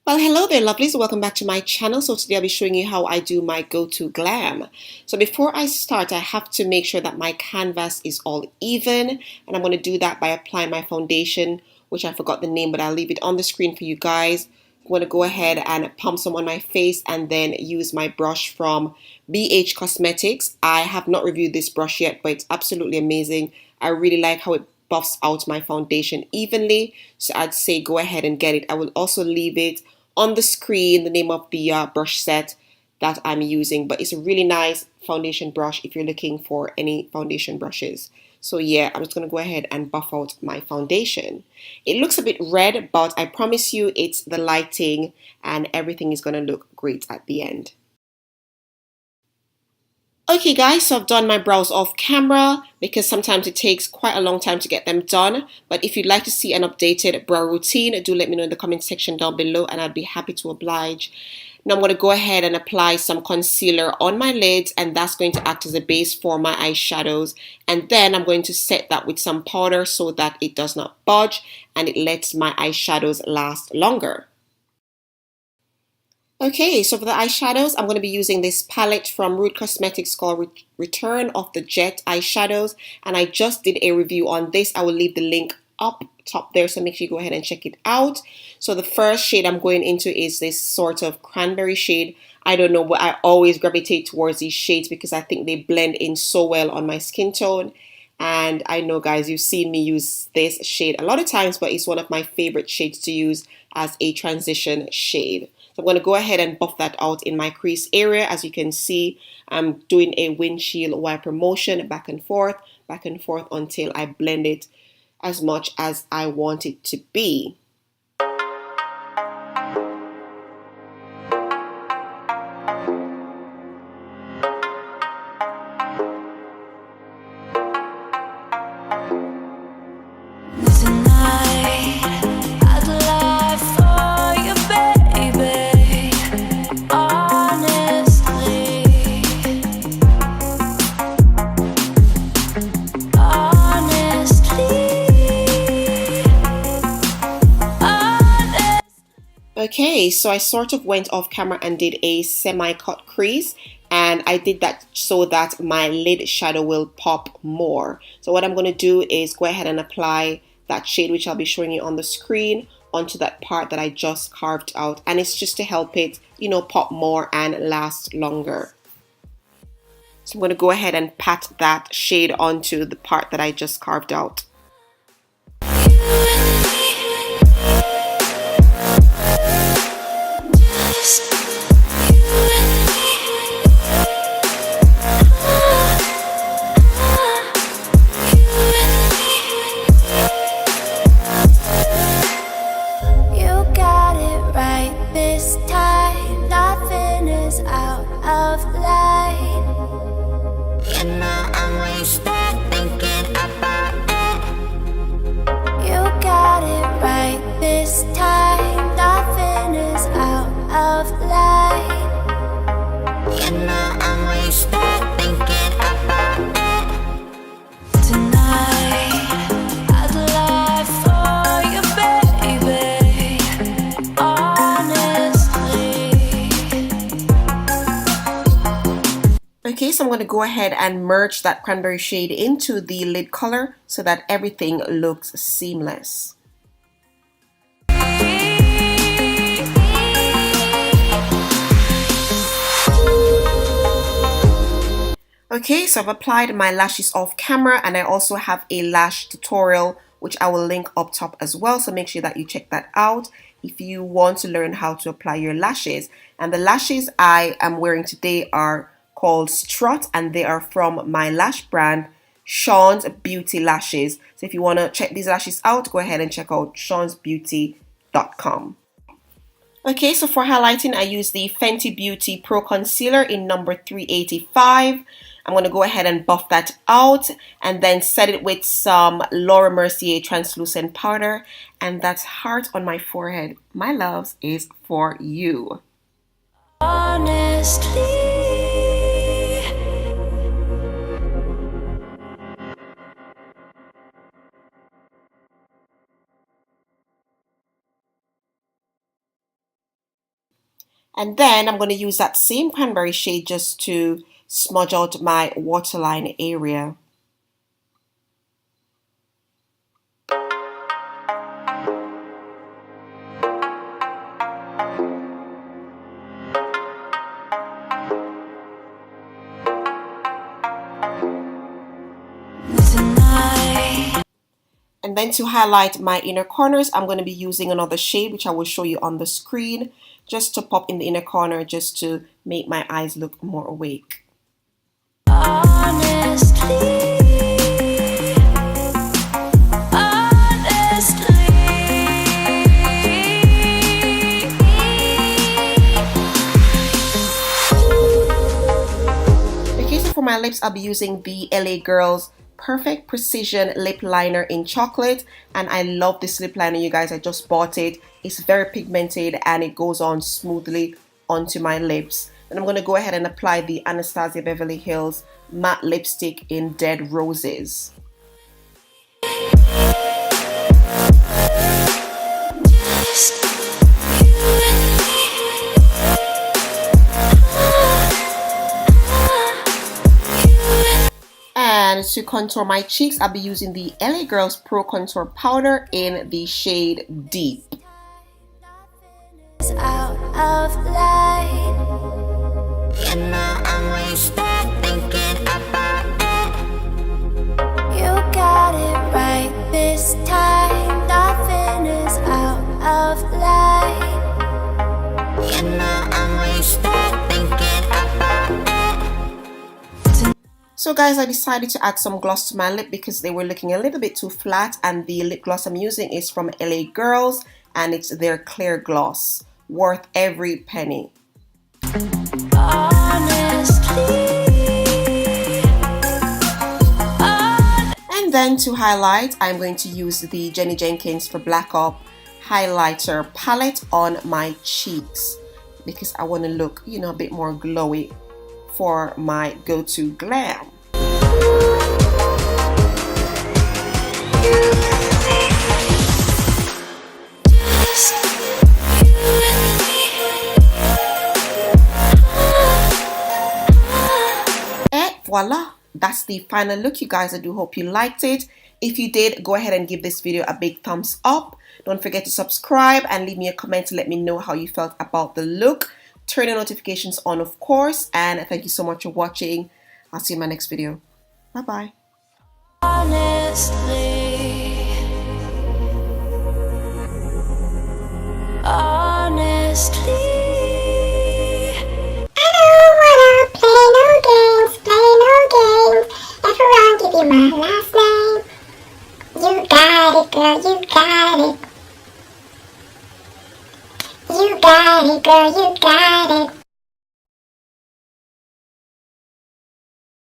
Well, hello there, lovelies. Welcome back to my channel. So today I'll be showing you how I do my go-to glam. So before I start, I have to make sure that my canvas is all even. And I'm going to do that by applying my foundation, which I forgot the name, but I'll leave it on the screen for you guys. I'm going to go ahead and pump some on my face and then use my brush from BH Cosmetics. I have not reviewed this brush yet, but it's absolutely amazing. I really like how it buffs out my foundation evenly. So I'd say go ahead and get it. I will also leave it on the screen the name of the brush set that I'm using, but it's a really nice foundation brush if you're looking for any foundation brushes. So yeah, I'm just going to go ahead and buff out my foundation. It looks a bit red, but I promise you it's the lighting and everything is going to look great at the end. Okay guys, so I've done my brows off camera because sometimes it takes quite a long time to get them done. But if you'd like to see an updated brow routine, do let me know in the comment section down below and I'd be happy to oblige. Now I'm going to go ahead and apply some concealer on my lids, and that's going to act as a base for my eyeshadows. And then I'm going to set that with some powder so that it does not budge and it lets my eyeshadows last longer. Okay, so for the eyeshadows, I'm going to be using this palette from Rude Cosmetics called Return of the Jet Eyeshadows. And I just did a review on this. I will leave the link up top there, so make sure you go ahead and check it out. So the first shade I'm going into is this sort of cranberry shade. I don't know, but I always gravitate towards these shades because I think they blend in so well on my skin tone. And I know, guys, you've seen me use this shade a lot of times, but it's one of my favorite shades to use as a transition shade. So I'm going to go ahead and buff that out in my crease area. As you can see, I'm doing a windshield wiper motion back and forth until I blend it as much as I want it to be. Okay, so I sort of went off camera and did a semi-cut crease, and I did that so that my lid shadow will pop more. So what I'm going to do is go ahead and apply that shade, which I'll be showing you on the screen, onto that part that I just carved out, and it's just to help it, you know, pop more and last longer. So I'm going to go ahead and pat that shade onto the part that I just carved out. Okay, so I'm going to go ahead and merge that cranberry shade into the lid color so that everything looks seamless. Okay, so I've applied my lashes off camera, and I also have a lash tutorial which I will link up top as well, so make sure that you check that out if you want to learn how to apply your lashes. And the lashes I am wearing today are called Strut, and they are from my lash brand Shaunz Beauty Lashes. So if you want to check these lashes out, go ahead and check out shaunzbeauty.com. Okay, so for highlighting, I use the Fenty Beauty Pro Concealer in number 385. I'm going to go ahead and buff that out and then set it with some Laura Mercier translucent powder, and that heart on my forehead, my loves, is for you. Honestly. And then I'm going to use that same cranberry shade just to smudge out my waterline area. And then to highlight my inner corners, I'm going to be using another shade, which I will show you on the screen, just to pop in the inner corner, just to make my eyes look more awake. Okay, so for my lips, I'll be using the LA Girls Perfect Precision Lip Liner in Chocolate, and I love this lip liner, you guys. I just bought it. It's very pigmented and it goes on smoothly onto my lips. And I'm going to go ahead and apply the Anastasia Beverly Hills Matte Lipstick in Dead Roses. And to contour my cheeks, I'll be using the LA Girls Pro Contour Powder in the shade Deep. Out of light. You know I'm wasted thinking about it. You got it right this time. Nothing is out of light. You know I'm wasted thinking about it. So guys, I decided to add some gloss to my lip because they were looking a little bit too flat, and the lip gloss I'm using is from LA Girls and it's their clear gloss. Worth every penny. And then to highlight, I'm going to use the Jenny Jenkins for Black Up highlighter palette on my cheeks because I want to look, you know, a bit more glowy for my go-to glam. Voila, that's the final look, you guys. I do hope you liked it. If you did, go ahead and give this video a big thumbs up. Don't forget to subscribe and leave me a comment to let me know how you felt about the look. Turn your notifications on, of course, and thank you so much for watching. I'll see you in my next video. Bye bye. Honestly. My last name. You got it, girl, you got it. You got it, girl, you got it.